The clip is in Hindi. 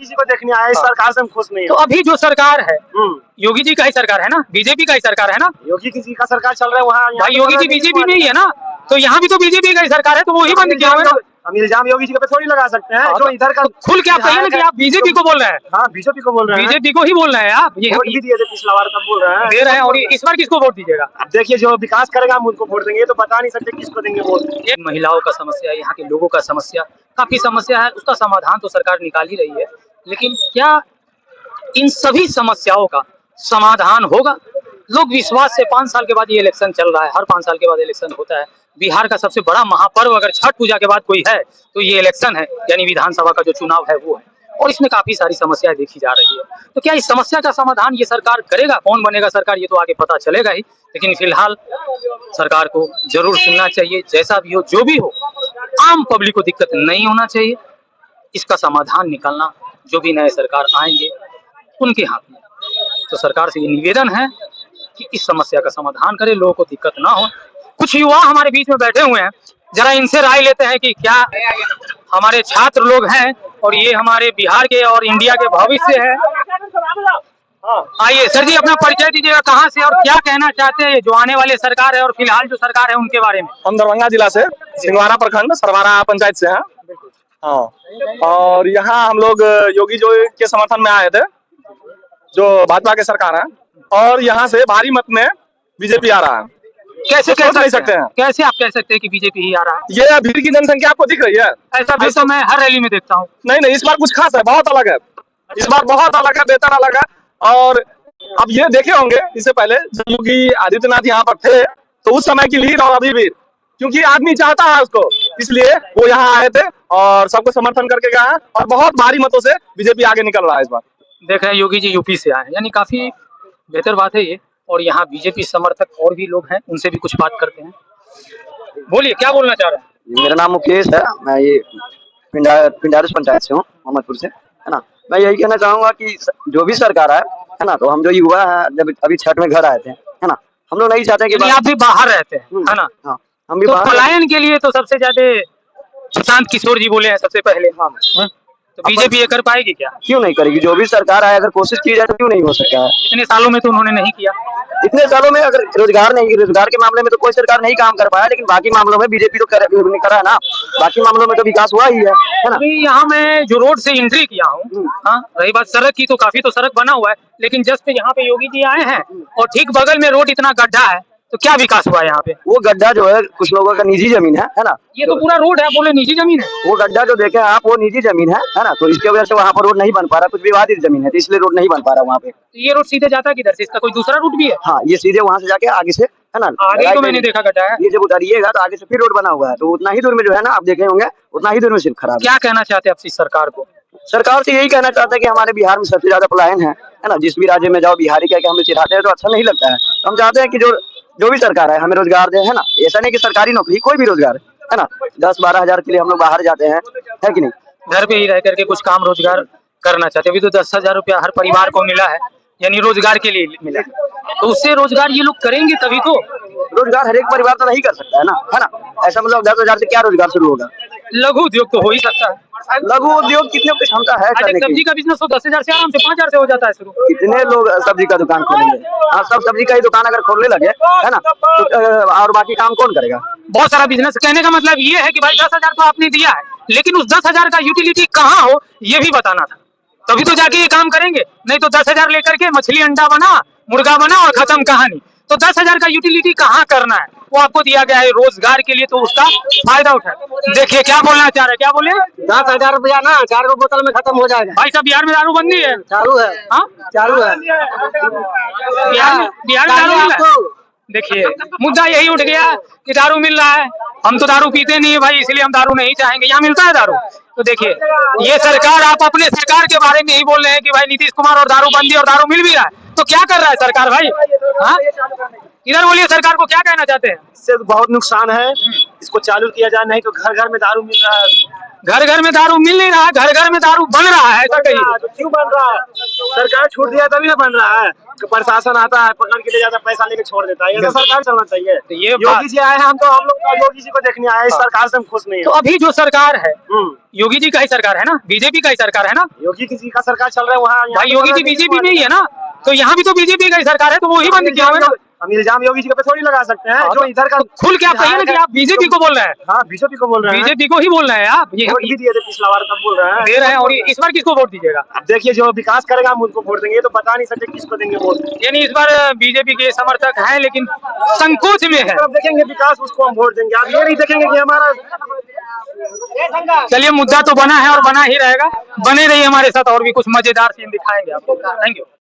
किसी को देखने आया, इस सरकार से हम खुश नहीं तो अभी जो सरकार है योगी जी का ही सरकार है ना, बीजेपी का ही सरकार है ना? योगी जी का सरकार चल रहा है वहाँ, भाई योगी जी बीजेपी में ही है ना, तो यहाँ भी तो बीजेपी का ही सरकार है, तो वो ही बंद किया हुआ है। हम इल्जाम योगी जी पे थोड़ी लगा सकते हैं, जो इधर का खुल के आप कहिए ना कि आप बीजेपी को बोल रहे हैं। हाँ, बीजेपी को बोल रहे हैं, बीजेपी को ही बोल रहे हैं आप। ये वोट भी दिए थे पिछला बार, तब बोल रहे हैं दे रहे हैं, और इस बार किसको वोट दीजिएगा? अब देखिए, जो विकास करेगा हम उनको वोट देंगे, ये तो बता नहीं सकते किसको देंगे वोट। ये महिलाओं का समस्या, यहाँ के लोगों का समस्या, काफी समस्या है, उसका समाधान तो सरकार निकाल ही रही है, लेकिन क्या इन सभी समस्याओं का समाधान होगा? लोग विश्वास से 5 साल के बाद ये इलेक्शन चल रहा है, हर 5 साल के बाद इलेक्शन होता है। बिहार का सबसे बड़ा महापर्व अगर छठ पूजा के बाद कोई है तो ये इलेक्शन है, यानी विधानसभा का जो चुनाव है वो है, और इसमें काफी सारी समस्याएं देखी जा रही है। तो क्या इस समस्या का समाधान ये सरकार करेगा? कौन बनेगा सरकार ये तो आगे पता चलेगा ही, लेकिन फिलहाल सरकार को जरूर सुनना चाहिए। जैसा भी हो, जो भी हो, आम पब्लिक को दिक्कत नहीं होना चाहिए। इसका समाधान निकालना जो भी नए सरकार आएंगे उनके हाथ में। तो सरकार से ये निवेदन है कि इस समस्या का समाधान करे, लोगों को दिक्कत ना हो। कुछ युवा हमारे बीच में बैठे हुए हैं, जरा इनसे राय लेते हैं कि क्या हमारे छात्र लोग हैं और ये हमारे बिहार के और इंडिया के भविष्य है। आइए सर जी, अपना परिचय दीजिएगा, कहाँ से और क्या कहना चाहते हैं जो आने वाले सरकार है और फिलहाल जो सरकार है उनके बारे में। हम दरभंगा जिला से, सिंहवाड़ा प्रखंड, सरवारा पंचायत से हैं। हाँ, और यहाँ हम लोग योगी जो के समर्थन में आए थे, जो भाजपा के सरकार है, और यहाँ से भारी मत में बीजेपी आ रहा है। कैसे कह नहीं सकते हैं? कैसे आप कह सकते हैं कि बीजेपी ही आ रहा है? ये भीड़ की जनसंख्या आपको दिख रही है? ऐसा भी तो मैं हर रैली में देखता हूँ। नहीं, इस बार कुछ खास है, बहुत अलग है, इस बार बहुत अलग है, बेहतर अलग है। और अब ये देखे होंगे, इससे पहले जब योगी आदित्यनाथ यहाँ पर थे तो उस समय की भीड़ और अभी भीड़, क्योंकि आदमी चाहता है उसको, इसलिए वो यहाँ आए थे और सबको समर्थन करके गए हैं, और बहुत भारी मतों से बीजेपी आगे निकल रहा है इस बार। देख रहे हैं योगी जी यूपी से आए हैं, यानी काफी बेहतर बात है ये। और यहाँ बीजेपी समर्थक और भी लोग हैं, उनसे भी कुछ बात करते हैं। बोलिए, क्या बोलना चाह रहे हैं? मेरा नाम मुकेश है, मैं ये पिंडारिस पंचायत से हूँ, मोहम्मदपुर से, है ना। मैं यही कहना चाहूंगा कि जो भी सरकार है ना, तो हम जो युवा है, जब अभी छठ में घर आए थे, है ना, हम लोग नहीं चाहते कि आप भी बाहर रहते हैं, है ना। हाँ, हम भी तो बाहर। पलायन के लिए तो सबसे ज्यादा प्रशांत किशोर जी बोले हैं सबसे पहले। हाँ, तो बीजेपी ये कर पाएगी क्या? क्यों नहीं करेगी? जो भी सरकार आए, अगर कोशिश की जाए तो क्यों नहीं हो सकता है? इतने सालों में तो उन्होंने नहीं किया। इतने सालों में अगर रोजगार के मामले में तो कोई सरकार नहीं काम कर पाया, लेकिन बाकी मामलों में बीजेपी तो करा है ना, बाकी मामलों में तो विकास हुआ ही है ना। यहाँ मैं जो रोड से एंट्री किया हूँ, हाँ, रही बात सड़क की, तो काफी तो सड़क बना हुआ है, लेकिन जस्ट यहाँ पे योगी जी आए हैं और ठीक बगल में रोड इतना गड्ढा है, तो क्या विकास हुआ है यहाँ पे? वो गड्ढा जो है कुछ लोगों का निजी जमीन है ना। ये तो पूरा रोड है, बोले निजी जमीन है। वो गड्ढा जो देखे आप, वो निजी जमीन है ना, तो इसके वजह से वहाँ पर रोड नहीं बन पा रहा, कुछ विवादित जमीन है, तो इसलिए रोड नहीं बन पा रहा वहाँ पे। तो ये रोड सीधे जाता है किधर से? इसका कोई दूसरा रूट भी है? हाँ, ये सीधे वहाँ से जाके आगे से, है ना, आगे तो मैंने देखा गड्ढा है। ये जब उतारिएगा तो आगे से फिर रोड बना हुआ है, तो उतना ही दूर में जो है ना, आप देखे होंगे, उतना ही दूर में सिर्फ खराब। क्या कहना चाहते हैं आप इस सरकार को? सरकार से यही कहना चाहते हैं कि हमारे बिहार में सबसे ज्यादा पलायन है ना। जिस भी राज्य में जाओ, बिहारी क्या हमें चिढ़ाते हैं तो अच्छा नहीं लगता है। हम चाहते हैं कि जो भी सरकार है हमें रोजगार दे, है ना। ऐसा नहीं कि सरकारी नौकरी, कोई भी रोजगार, है ना। 10-12 हजार के लिए हम लोग बाहर जाते हैं, है कि नहीं। घर पे ही रह करके कुछ काम रोजगार करना चाहते हैं। अभी तो 10,000 रुपया हर परिवार को मिला है, यानी रोजगार के लिए मिला है, तो उससे रोजगार ये लोग करेंगे तभी तो। रोजगार हर एक परिवार तो नहीं कर सकता है ना। ऐसा मतलब 10,000 से क्या रोजगार शुरू होगा? लघु उद्योग तो हो ही सकता है। लघु उद्योग कितने की क्षमता है करने की? सब्जी का बिजनेस तो 10,000 से आराम से 5,000 से हो जाता है शुरू। कितने लोग सब्जी का दुकान खोलेंगे? हाँ, सब सब्जी का ही दुकान अगर खोलने लगे, है ना, तो और बाकी काम कौन करेगा? बहुत सारा बिजनेस। कहने का मतलब ये है कि भाई 10,000 तो आपने दिया है, लेकिन उस 10,000 का यूटिलिटी कहाँ हो ये भी बताना था, तभी तो जाके ये काम करेंगे। नहीं तो 10,000 लेकर के मछली अंडा बना, मुर्गा बना और खत्म कहानी। तो 10,000 का यूटिलिटी कहाँ करना है, वो आपको दिया गया है रोजगार के लिए, तो उसका फायदा उठाए। देखिए क्या बोलना चाह रहे, क्या बोले? 10,000 रुपया ना 4 बोतल में खत्म हो जाएगा। भाई साहब, बिहार में दारूबंदी है? चालू है। हाँ, चालू है बिहार में दारू मिल रहा है। देखिए मुद्दा यही उठ गया कि दारू मिल रहा है। हम तो दारू पीते नहीं है भाई, इसलिए हम दारू नहीं चाहेंगे। यहाँ मिलता है दारू। तो देखिए ये सरकार, आप अपने सरकार के बारे में ही बोल रहे हैं कि भाई नीतीश कुमार और दारूबंदी, और दारू मिल भी रहा है, तो क्या कर रहा है सरकार भाई? हाँ, इधर बोलिए, सरकार को क्या कहना चाहते हैं? इससे बहुत नुकसान है, इसको चालू किया जाए, नहीं तो घर घर में दारू मिल रहा है, घर घर में दारू मिल नहीं रहा, घर घर में दारू बन रहा है, ऐसा कहिए। तो क्यों बन रहा है? सरकार छूट दिया तभी ना बन रहा है। कि प्रशासन आता है, पकड़ के ले जाता है, पैसा लेके छोड़ देता है। ये तो सरकार चलना चाहिए। तो ये योगी जी आए हैं, हम लोग तो योगी जी को देखने आए हैं। इस सरकार से हम खुश नहीं तो है। अभी जो सरकार है योगी जी का ही सरकार है ना, बीजेपी का ही सरकार है ना। योगी जी का सरकार चल रहा है वहाँ। भाई योगी जी बीजेपी में ही है ना, तो यहाँ भी तो बीजेपी का ही सरकार है, तो वो ही बंद किया हुआ है ना। हम इल्जाम योगी जी पे थोड़ी लगा सकते हैं। जो इधर का खुल के आप कहिए ना कि आप बीजेपी को बोल रहे हैं। हाँ, बीजेपी को बोल रहे हैं। बीजेपी को ही बोल रहे हैं आप। ये वोट भी दिए थे पिछला बार, तब बोल रहे हैं। दे रहे हैं, और इस बार किसको वोट दीजिएगा? अब देखिए, जो विकास करेगा हम उनको वोट देंगे। ये तो बता नहीं सकते किसको देंगे वोट। यानी इस बार बीजेपी के समर्थक हैं, लेकिन संकोच में है। अब देखेंगे विकास, उसको हम वोट देंगे। आप ये नहीं देखेंगे कि हमारा। चलिए, मुद्दा तो बना है और बना ही रहेगा। बने रहिए हमारे साथ, और भी कुछ मजेदार सीन दिखाएंगे आपको। Thank you.